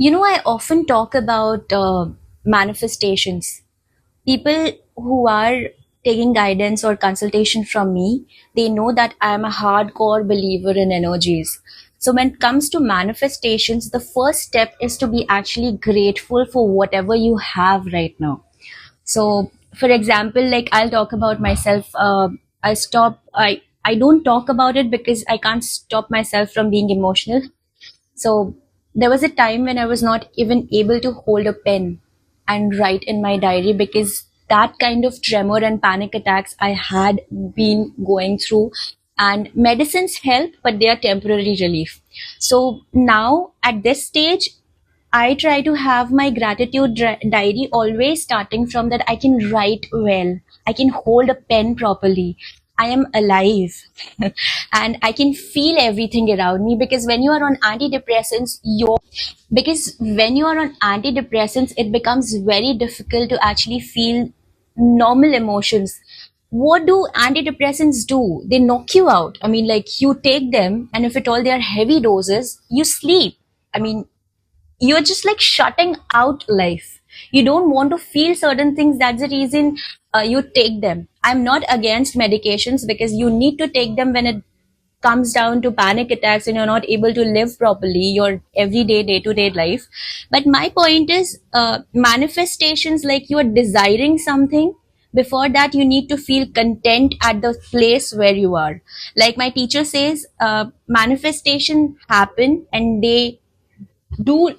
I often talk about manifestations. People who are taking guidance or consultation from me, they know that I am a hardcore believer in energies. So when it comes to manifestations, the first step is to be actually grateful for whatever you have right now. So, for example, like I'll talk about myself. I don't talk about it because I can't stop myself from being emotional. So there was a time when I was not even able to hold a pen and write in my diary because that kind of tremor and panic attacks I had been going through. And medicines help, but they are temporary relief. So now at this stage, I try to have my gratitude diary always starting from that I can write well, I can hold a pen properly, I am alive, and I can feel everything around me. Because when you are on antidepressants, it becomes very difficult to actually feel normal emotions. What do antidepressants do? They knock you out. I mean, like you take them, and if at all they are heavy doses, you sleep. I mean, you're just like shutting out life. You don't want to feel certain things. That's the reason you take them. I'm not against medications because you need to take them when it comes down to panic attacks and you're not able to live properly your everyday day-to-day life. But my point is manifestations, like you are desiring something. Before that, you need to feel content at the place where you are. Like my teacher says, manifestation happen and they do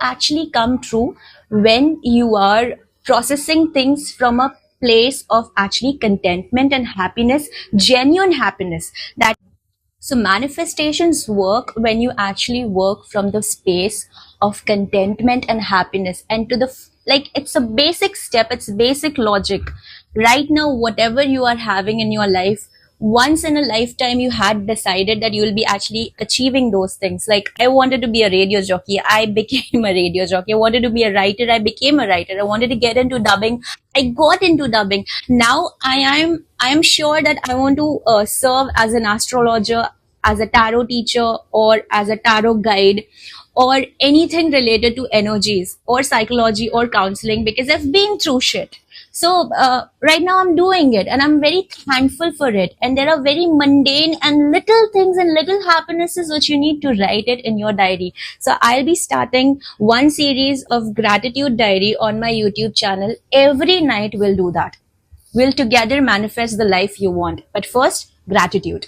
actually come true when you are processing things from a place of actually contentment and happiness, genuine happiness. That So manifestations work when you actually work from the space of contentment and happiness, and to the like it's a basic step, it's basic logic. Right now, whatever you are having in your life, once in a lifetime you had decided that you will be actually achieving those things. Like I wanted to be a radio jockey, I became a radio jockey. I wanted to be a writer, I became a writer. I wanted to get into dubbing, I got into dubbing. Now I am sure that I want to serve as an astrologer, as a tarot teacher, or as a tarot guide, or anything related to energies or psychology or counseling, because I've been through shit. So right now I'm doing it and I'm very thankful for it. And there are very mundane and little things and little happinesses which you need to write it in your diary. So I'll be starting one series of gratitude diary on my YouTube channel. Every night we'll do that. We'll together manifest the life you want. But first, gratitude.